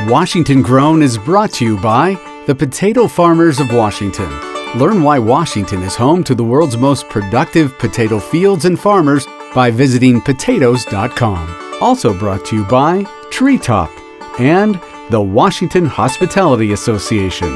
Washington Grown is brought to you by the Potato Farmers of Washington. Learn why Washington is home to the world's most productive potato fields and farmers by visiting potatoes.com. Also brought to you by Treetop and the Washington Hospitality Association.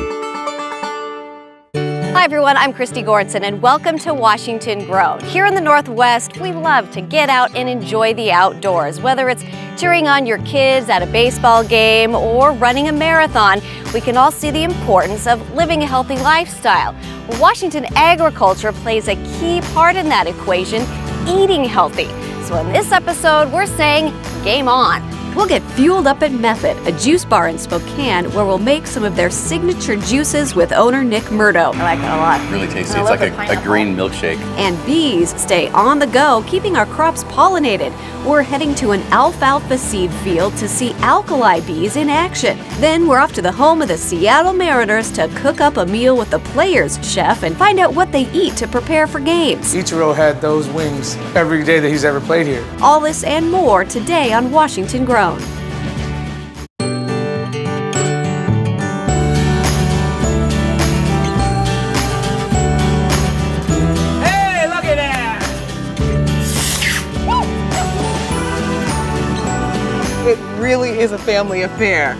Hi everyone, I'm Christy Goranson and welcome to Washington Grown. Here in the Northwest, we love to get out and enjoy the outdoors. Whether it's cheering on your kids at a baseball game or running a marathon, we can all see the importance of living a healthy lifestyle. Washington agriculture plays a key part in that equation, eating healthy. So in this episode, we're saying game on. We'll get fueled up at Method, a juice bar in Spokane, where we'll make some of their signature juices with owner Nick Murdo. I like it a lot. Really tasty. It's like a green milkshake. And bees stay on the go, keeping our crops pollinated. We're heading to an alfalfa seed field to see alkali bees in action. Then we're off to the home of the Seattle Mariners to cook up a meal with the players' chef and find out what they eat to prepare for games. Ichiro had those wings every day that he's ever played here. All this and more today on Washington Grown. Hey, look at that! It really is a family affair.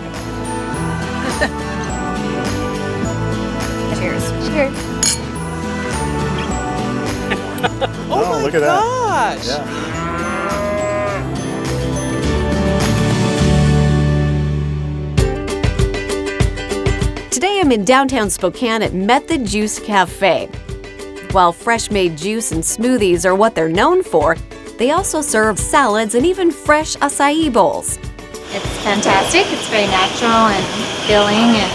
Cheers. Cheers. Oh my look at that. gosh! Yeah. Today I'm in downtown Spokane at Method Juice Cafe. While fresh-made juice and smoothies are what they're known for, they also serve salads and even fresh acai bowls. It's fantastic. It's very natural and filling, and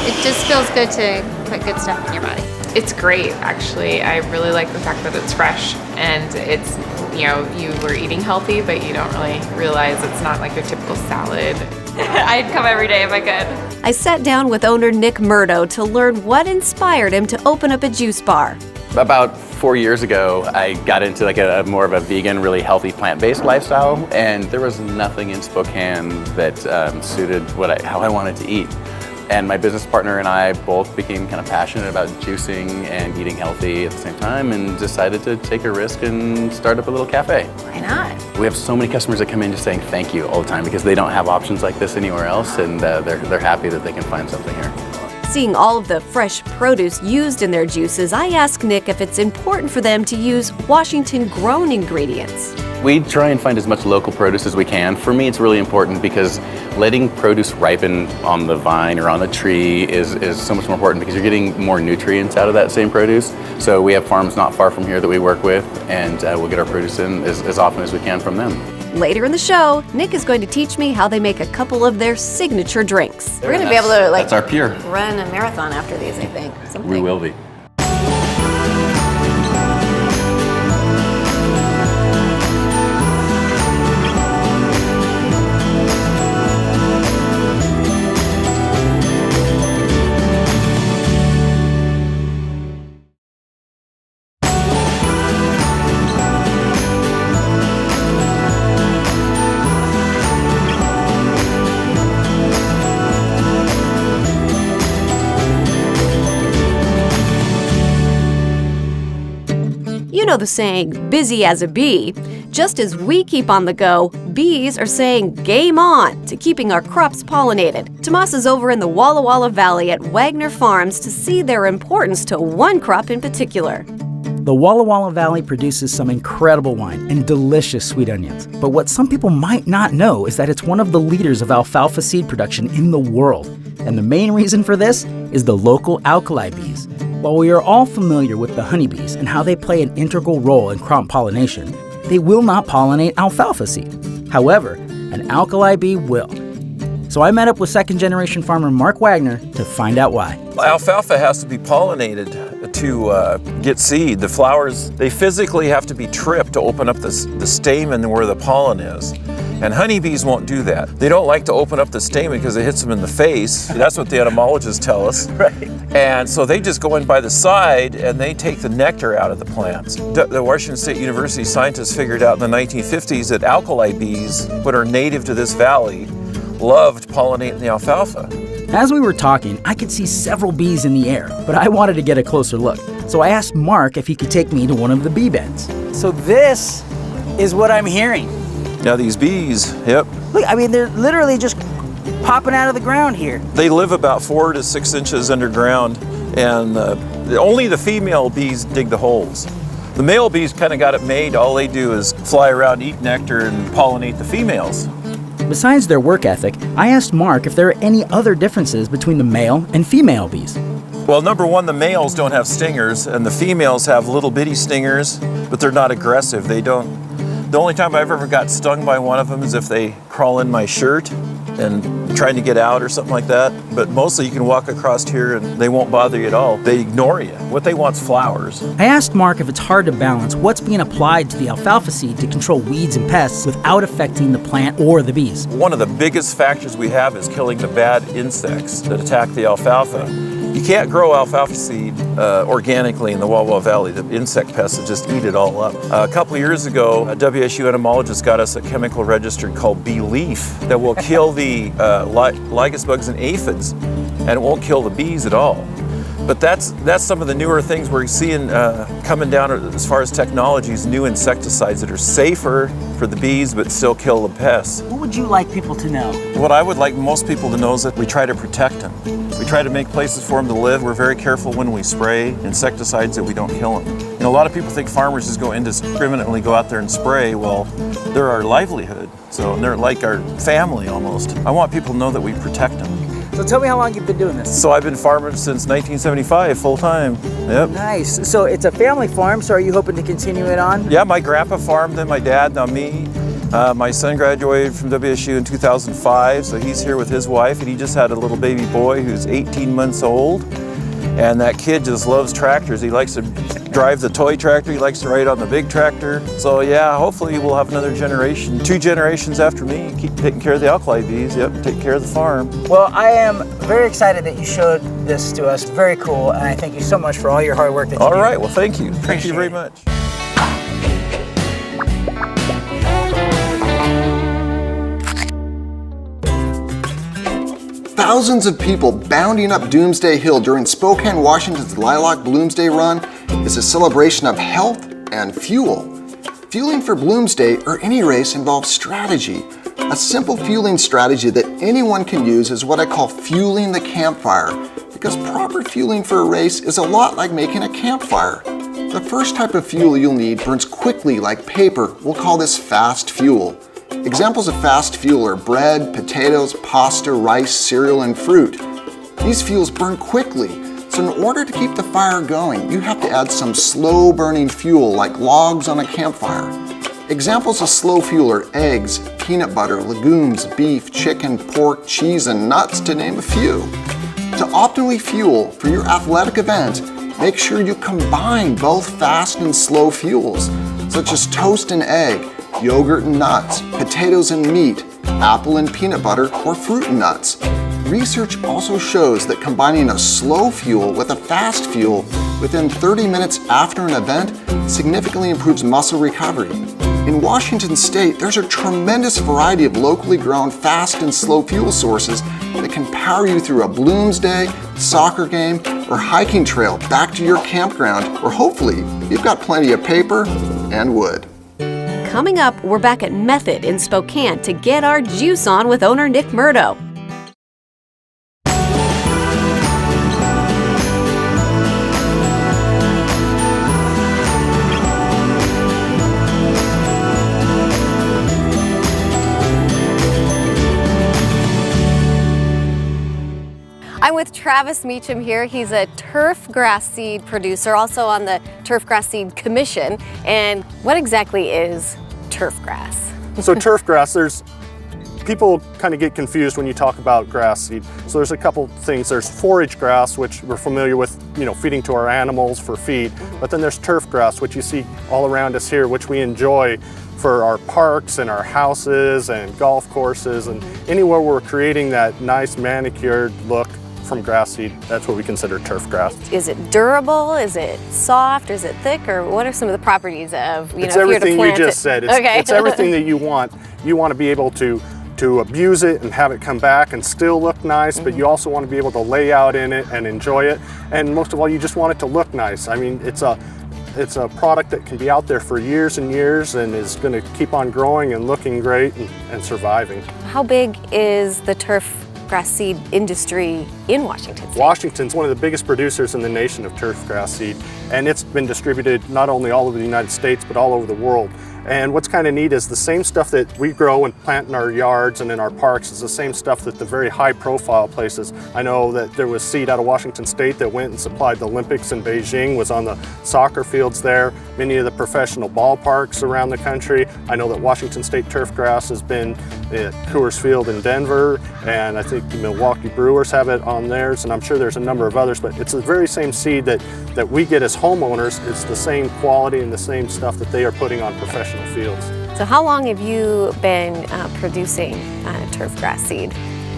it just feels good to put good stuff in your body. It's great, actually. I really like the fact that it's fresh and it's, you know, you were eating healthy, but you don't really realize it's not like a typical salad. I'd come every day if I could. I sat down with owner Nick Murdo to learn what inspired him to open up a juice bar. About 4 years ago, I got into like a more of a vegan, really healthy, plant-based lifestyle, and there was nothing in Spokane that suited how I wanted to eat. And my business partner and I both became kind of passionate about juicing and eating healthy at the same time and decided to take a risk and start up a little cafe. Why not? We have so many customers that come in just saying thank you all the time because they don't have options like this anywhere else, and they're happy that they can find something here. Seeing all of the fresh produce used in their juices, I asked Nick if it's important for them to use Washington-grown ingredients. We try and find as much local produce as we can. For me, it's really important because letting produce ripen on the vine or on the tree is so much more important because you're getting more nutrients out of that same produce. So we have farms not far from here that we work with, and we'll get our produce in as often as we can from them. Later in the show, Nick is going to teach me how they make a couple of their signature drinks. We're going to be able to That's our pure. run a marathon after these, I think. We will be. You know the saying, busy as a bee. Just as we keep on the go, bees are saying game on to keeping our crops pollinated. Tomas is over in the Walla Walla Valley at Wagoner Farms to see their importance to one crop in particular. The Walla Walla Valley produces some incredible wine and delicious sweet onions. But what some people might not know is that it's one of the leaders of alfalfa seed production in the world. And the main reason for this is the local alkali bees. While we are all familiar with the honeybees and how they play an integral role in crop pollination, they will not pollinate alfalfa seed. However, an alkali bee will. So I met up with second-generation farmer Mark Wagner to find out why. Alfalfa has to be pollinated to get seed. The flowers, they physically have to be tripped to open up the stamen where the pollen is. And honeybees won't do that. They don't like to open up the stamen because it hits them in the face. That's what the entomologists tell us. Right. And so they just go in by the side and they take the nectar out of the plants. The Washington State University scientists figured out in the 1950s that alkali bees, that are native to this valley, loved pollinating the alfalfa. As we were talking, I could see several bees in the air, but I wanted to get a closer look. So I asked Mark if he could take me to one of the bee beds. So this is what I'm hearing. Now these bees, yep, Look, I mean, they're literally just popping out of the ground here. they live about 4 to 6 inches underground, and only the female bees dig the holes. The male bees kind of got it made. All they do is fly around, eat nectar, and pollinate the females. Besides their work ethic, I asked Mark if there are any other differences between the male and female bees. Well, number one, the males don't have stingers, and the females have little bitty stingers, but they're not aggressive. They don't. The only time I've ever got stung by one of them is if they crawl in my shirt and trying to get out or something like that. But mostly you can walk across here and they won't bother you at all. They ignore you. What they want's flowers. I asked Mark if it's hard to balance what's being applied to the alfalfa seed to control weeds and pests without affecting the plant or the bees. One of the biggest factors we have is killing the bad insects that attack the alfalfa. You can't grow alfalfa seed organically in the Walla Walla Valley. The insect pests will just eat it all up. A couple of years ago, a WSU entomologist got us a chemical registered called Bee Leaf that will kill the lygus bugs and aphids, and it won't kill the bees at all. But that's some of the newer things we're seeing coming down as far as technologies, new insecticides that are safer for the bees but still kill the pests. What would you like people to know? What I would like most people to know is that we try to protect them. We try to make places for them to live. We're very careful when we spray insecticides that we don't kill them. You know, a lot of people think farmers just go indiscriminately go out there and spray. Well, they're our livelihood, so they're like our family almost. I want people to know that we protect them. So tell me how long you've been doing this. So I've been farming since 1975, full time. Yep. Nice. So it's a family farm, so are you hoping to continue it on? Yeah, my grandpa farmed, then my dad, now me. My son graduated from WSU in 2005, so he's here with his wife, and he just had a little baby boy who's 18 months old. And that kid just loves tractors. He likes to drive the toy tractor, he likes to ride on the big tractor. So yeah, hopefully we'll have another generation, 2 generations after me, keep taking care of the alkali bees, yep, take care of the farm. Well, I am very excited that you showed this to us. Very cool, and I thank you so much for all your hard work that you do. All right, well thank you. Thank you very much. Thousands of people bounding up Doomsday Hill during Spokane, Washington's Lilac Blooms Day run is a celebration of health and fuel. Fueling for Blooms Day or any race involves strategy. A simple fueling strategy that anyone can use is what I call fueling the campfire, because proper fueling for a race is a lot like making a campfire. The first type of fuel you'll need burns quickly like paper. We'll call this fast fuel. Examples of fast fuel are bread, potatoes, pasta, rice, cereal, and fruit. These fuels burn quickly, so in order to keep the fire going, you have to add some slow-burning fuel like logs on a campfire. Examples of slow fuel are eggs, peanut butter, legumes, beef, chicken, pork, cheese, and nuts, to name a few. To optimally fuel for your athletic event, make sure you combine both fast and slow fuels, such as toast and egg, yogurt and nuts, potatoes and meat, apple and peanut butter, or fruit and nuts. Research also shows that combining a slow fuel with a fast fuel within 30 minutes after an event significantly improves muscle recovery. In Washington State, there's a tremendous variety of locally grown fast and slow fuel sources that can power you through a Blooms Day, soccer game, or hiking trail back to your campground, or hopefully you've got plenty of paper and wood. Coming up, we're back at Method in Spokane to get our juice on with owner Nick Murdo. I'm with Travis Meacham here. He's a turfgrass seed producer, also on the Turfgrass Seed Commission. And what exactly is turfgrass? So turfgrass, people kind of get confused when you talk about grass seed. So there's a couple things. There's forage grass, which we're familiar with, feeding to our animals for feed. But then there's turfgrass, which you see all around us here, which we enjoy for our parks and our houses and golf courses and anywhere we're creating that nice manicured look from grass seed. That's what we consider turfgrass. Is it durable? Is it soft? Is it thick? Or what are some of the properties of, it's everything you just said. It's everything that you want. You want to be able to to abuse it and have it come back and still look nice, but you also want to be able to lay out in it and enjoy it. And most of all, you just want it to look nice. I mean, it's a product that can be out there for years and years and is going to keep on growing and looking great and surviving. How big is the turf grass seed industry in Washington State? Washington's one of the biggest producers in the nation of turf grass seed, and it's been distributed not only all over the United States but all over the world. And what's kind of neat is the same stuff that we grow and plant in our yards and in our parks is the same stuff that the very high profile places. I know that there was seed out of Washington State that went and supplied the Olympics in Beijing, was on the soccer fields there, many of the professional ballparks around the country. I know that Washington State turf grass has been at Coors Field in Denver, and I think the Milwaukee Brewers have it on theirs, and I'm sure there's a number of others, but it's the very same seed that we get as homeowners. It's the same quality and the same stuff that they are putting on professional fields. So how long have you been producing turf grass seed?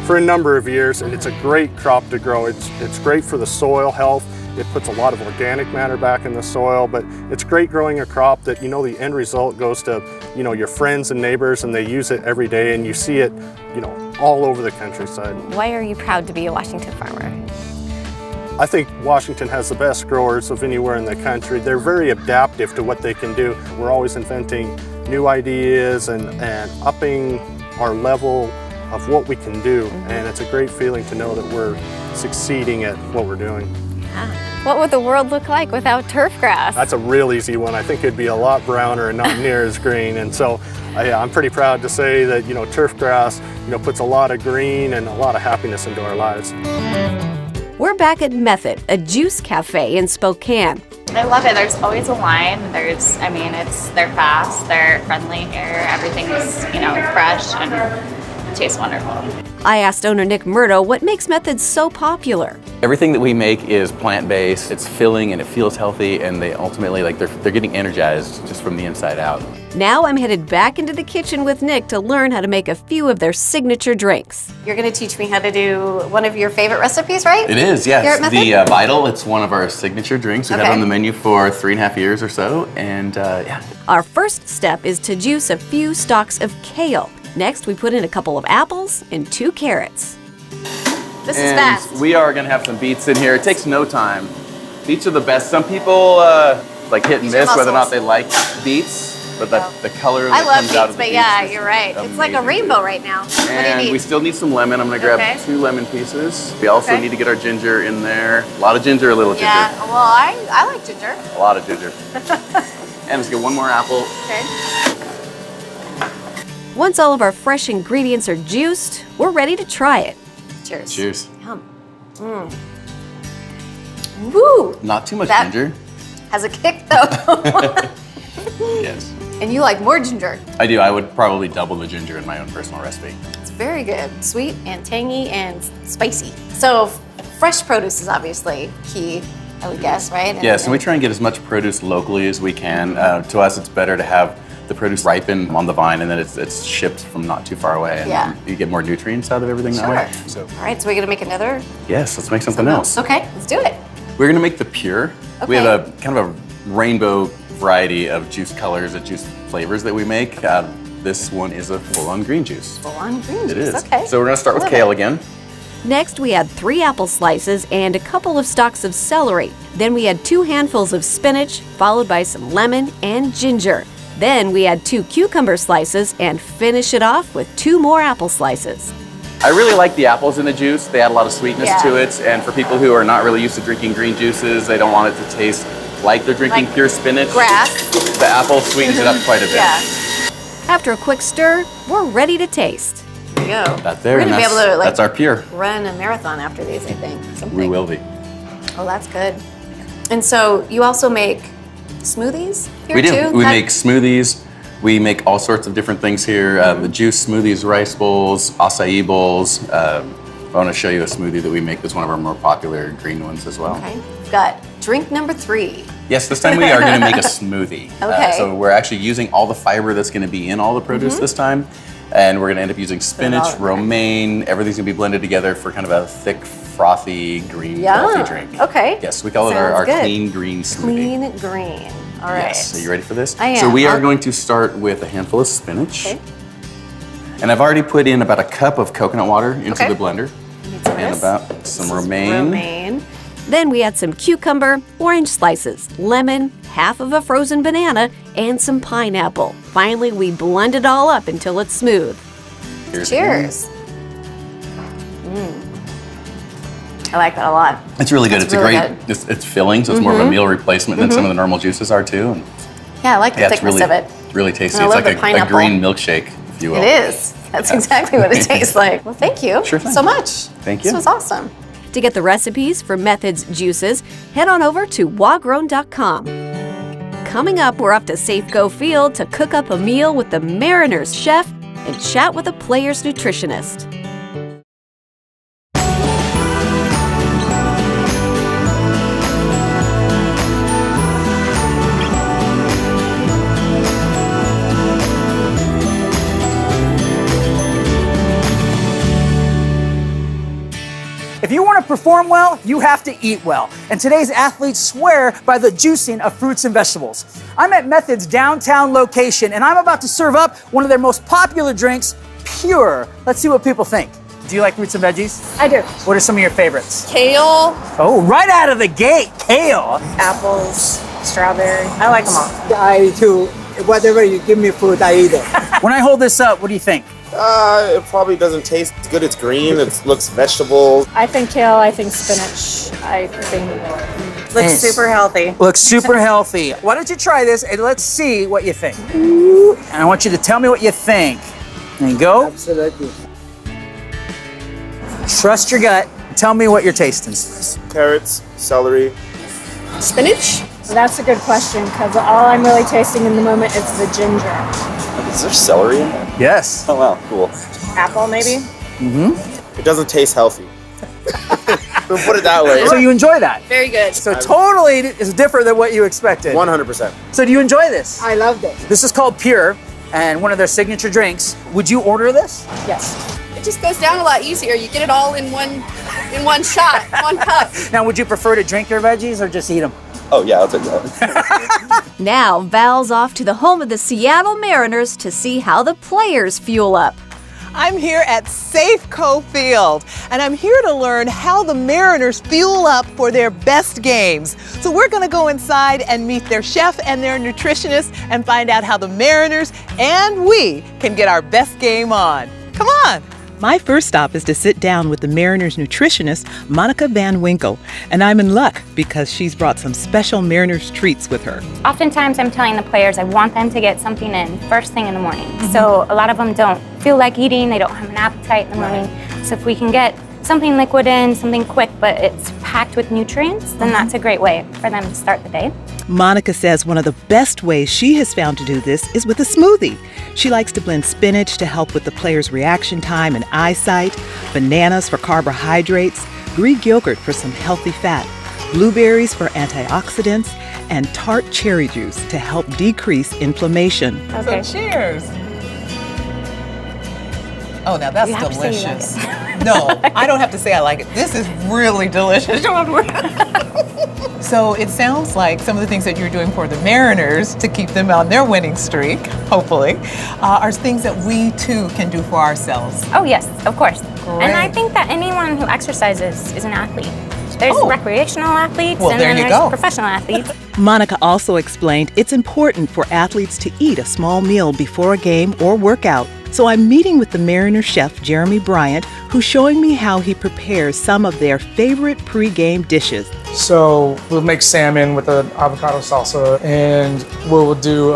For a number of years, and it's a great crop to grow. It's great for the soil health. It puts a lot of organic matter back in the soil, but it's great growing a crop that, you know, the end result goes to, you know, your friends and neighbors, and they use it every day, and you see it, you know, all over the countryside. Why are you proud to be a Washington farmer? I think Washington has the best growers of anywhere in the country. They're very adaptive to what they can do. We're always inventing new ideas and upping our level of what we can do. And it's a great feeling to know that we're succeeding at what we're doing. What would the world look like without turf grass? That's a real easy one. I think it'd be a lot browner and not near as green. And so I'm pretty proud to say that, you know, turf grass, you know, puts a lot of green and a lot of happiness into our lives. We're back at Method, a juice cafe in Spokane. I love it. There's always a line. They're fast, they're friendly here. Everything is, you know, fresh and tastes wonderful. I asked owner Nick Murdo what makes Method so popular. Everything that we make is plant-based. It's filling and it feels healthy, and they ultimately, like, they're getting energized just from the inside out. Now I'm headed back into the kitchen with Nick to learn how to make a few of their signature drinks. You're going to teach me how to do one of your favorite recipes, right? It is, yes. Here at Method? The Vital, it's one of our signature drinks. We've had it on the menu for 3.5 years or so, and yeah. Our first step is to juice a few stalks of kale. Next, we put in a couple of apples and 2 carrots. This is fast. We are going to have some beets in here. It takes no time. Beets are the best. Some people like hit and miss whether or not they like beets, but the color that comes out of the beets. Yeah, you're right. It's like a rainbow right now. And we still need some lemon. I'm going to grab 2 lemon pieces. We also need to get our ginger in there. A lot of ginger, a little ginger. Yeah, well, I like ginger. A lot of ginger. And let's get 1 more apple. Okay. Once all of our fresh ingredients are juiced, we're ready to try it. Cheers. Cheers. Yum. Woo! Not too much ginger. Has a kick though. Yes. And you like more ginger. I do. I would probably double the ginger in my own personal recipe. It's very good. Sweet and tangy and spicy. So fresh produce is obviously key, I would guess, right? Yes, and we try and get as much produce locally as we can. To us, it's better to have the produce ripen on the vine, and then it's shipped from not too far away, and you get more nutrients out of everything that way. So. All right, so we're gonna make another? Yes, let's make something else. Okay, let's do it. We're gonna make the pure. Okay. We have a kind of a rainbow variety of juice colors and juice flavors that we make. This one is a full-on green juice. Full-on green juice, It is. Okay. So we're gonna start with kale again. Next, we add 3 apple slices and a couple of stalks of celery. Then we add 2 handfuls of spinach, followed by some lemon and ginger. Then we add 2 cucumber slices and finish it off with 2 more apple slices. I really like the apples in the juice. They add a lot of sweetness to it, and for people who are not really used to drinking green juices, they don't want it to taste like they're drinking pure spinach. Grass. The apple sweetens it up quite a bit. After a quick stir, we're ready to taste. There you go. That there, We're gonna be able to that's our pure. run a marathon after these, I think. Something. We will be. Oh, that's good. And so you also make smoothies here We do. too? We make smoothies. We make all sorts of different things here. The juice smoothies, rice bowls, acai bowls. I want to show you a smoothie that we make that's one of our more popular green ones as well. Okay. We've got drink number 3. Yes, this time we are going to make a smoothie. Okay. So we're actually using all the fiber that's going to be in all the produce this time. And we're going to end up using spinach, romaine. Everything's going to be blended together for kind of a thick, frothy, green, healthy drink. Okay. Yes, we call it our clean green smoothie. Clean green. All right. Yes, are you ready for this? I am. So we are going to start with a handful of spinach. Okay. And I've already put in about a cup of coconut water into Okay. the blender. And about some romaine. Romaine. Then we add some cucumber, orange slices, lemon, half of a frozen banana, and some pineapple. Finally, we blend it all up until it's smooth. Cheers. I like that a lot. It's really good. It's It's really a great, it's filling, so it's more of a meal replacement than some of the normal juices are too. And Yeah, I like the yeah, it's thickness really, of it. it's really tasty. And I It's love like the a pineapple. green milkshake, if you will. It is. That's exactly what it tastes like. Well, thank you Sure thing. so much. Thank you. This was awesome. To get the recipes for Method's juices, head on over to wagrown.com. Coming up, we're off to Safeco Field to cook up a meal with the Mariners chef and chat with a player's nutritionist. If you want to perform well, you have to eat well. And today's athletes swear by the juicing of fruits and vegetables. I'm at Method's downtown location, and I'm about to serve up one of their most popular drinks, Pure. Let's see what people think. Do you like fruits and veggies? I do. What are some of your favorites? Kale, Oh, right out of the gate, kale. apples, strawberry. I like them all. I do. Whatever you give me food, I eat it. When I hold this up, what do you think? It probably doesn't taste good. It's green. It looks vegetable. I think kale, I think spinach, I think Looks super healthy. Looks super healthy. Why don't you try this and let's see what you think. And I want you to tell me what you think. There you go. Absolutely. Trust your gut. Tell me what you're tasting. Carrots, celery. spinach. That's a good question because all I'm really tasting in the moment is the ginger. Is there celery in there? Yes. Oh wow, cool. Apple maybe? Mm-hmm. It doesn't taste healthy. We'll put it that way. So you enjoy that? Very good. So totally is different than what you expected. 100%. So do you enjoy this? I love this. This is called Pure and one of their signature drinks. Would you order this? Yes. It just goes down a lot easier. You get it all in one shot, one cup. Now, would you prefer to drink your veggies or just eat them? Oh yeah, I'll take that. Now, Val's off to the home of the Seattle Mariners to see how the players fuel up. I'm here at Safeco Field, and I'm here to learn how the Mariners fuel up for their best games. So we're going to go inside and meet their chef and their nutritionist and find out how the Mariners and we can get our best game on. Come on! My first stop is to sit down with the Mariners nutritionist, Monica Van Winkle, and I'm in luck because she's brought some special Mariners treats with her. Oftentimes I'm telling the players I want them to get something in first thing in the morning. So a lot of them don't feel like eating, they don't have an appetite in the morning. So if we can get something liquid in, something quick, but it's packed with nutrients, then that's a great way for them to start the day. Monica says one of the best ways she has found to do this is with a smoothie. She likes to blend spinach to help with the player's reaction time and eyesight, bananas for carbohydrates, Greek yogurt for some healthy fat, blueberries for antioxidants, and tart cherry juice to help decrease inflammation. Okay. So cheers. Oh, now that's delicious. No, I don't have to say I like it. This is really delicious. So it sounds like some of the things that you're doing for the Mariners to keep them on their winning streak, hopefully, are things that we too can do for ourselves. Oh yes, of course. Great. And I think that anyone who exercises is an athlete. There's recreational athletes Well, and there then you there's go. professional athletes. Monica also explained it's important for athletes to eat a small meal before a game or workout. So I'm meeting with the Mariners chef, Jeremy Bryant, who's showing me how he prepares some of their favorite pre-game dishes. So we'll make salmon with an avocado salsa, and we'll do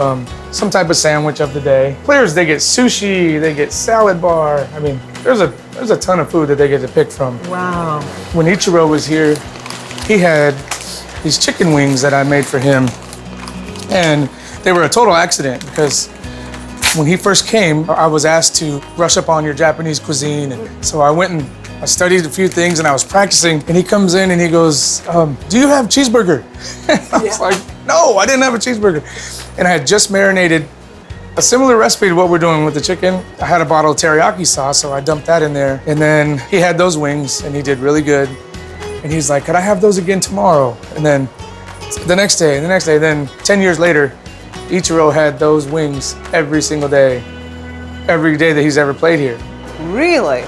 some type of sandwich of the day. Players, they get sushi, they get salad bar. I mean, there's a ton of food that they get to pick from. Wow. When Ichiro was here, he had these chicken wings that I made for him, and they were a total accident because when he first came, I was asked to brush up on your Japanese cuisine, and so I went and I studied a few things and I was practicing, and he comes in and he goes, do you have cheeseburger? I was like, no, I didn't have a cheeseburger. And I had just marinated a similar recipe to what we're doing with the chicken. I had a bottle of teriyaki sauce, so I dumped that in there. And then he had those wings and he did really good. And he's like, could I have those again tomorrow? And then the next day, then 10 years later, Ichiro had those wings every single day. every day that he's ever played here. Really?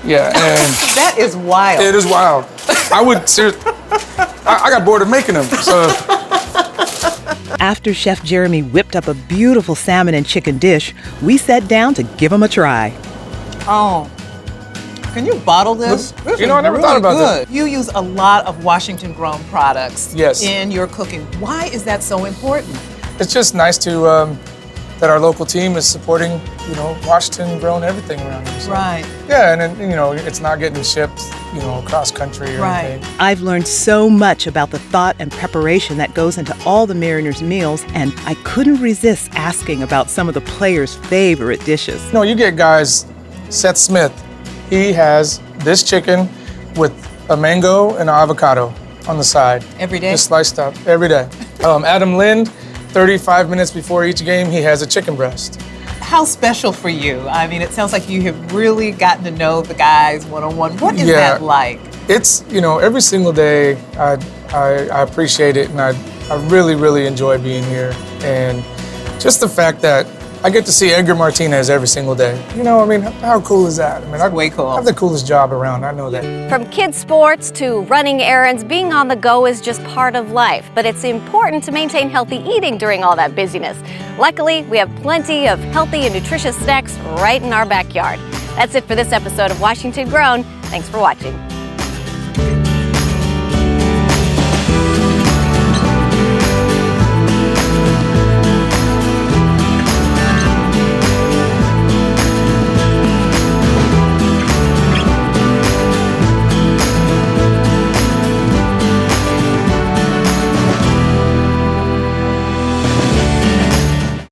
Yeah, and That is wild. it is wild. I got bored of making them. So After Chef Jeremy whipped up a beautiful salmon and chicken dish, we sat down to give him a try. Oh, can you bottle this? This You know, is I never really thought about good. that. You use a lot of Washington-grown products Yes. in your cooking. Why is that so important? it's just nice to that our local team is supporting, Washington-grown everything around here. So, Right. Yeah, and then, it's not getting shipped, across country or anything. I've learned so much about the thought and preparation that goes into all the Mariners' meals, and I couldn't resist asking about some of the players' favorite dishes. You get guys, Seth Smith, he has this chicken with a mango and an avocado on the side. Every day? Just sliced up, every day. Adam Lind, 35 minutes before each game, he has a chicken breast. How special for you? I mean, it sounds like you have really gotten to know the guys one-on-one. What is Yeah. that like? It's, every single day I appreciate it, and I really, really enjoy being here. And just the fact that I get to see Edgar Martinez every single day. How cool is that? I way cool. I have the coolest job around, I know that. From kids' sports to running errands, being on the go is just part of life. But it's important to maintain healthy eating during all that busyness. Luckily, we have plenty of healthy and nutritious snacks right in our backyard. That's it for this episode of Washington Grown. Thanks for watching.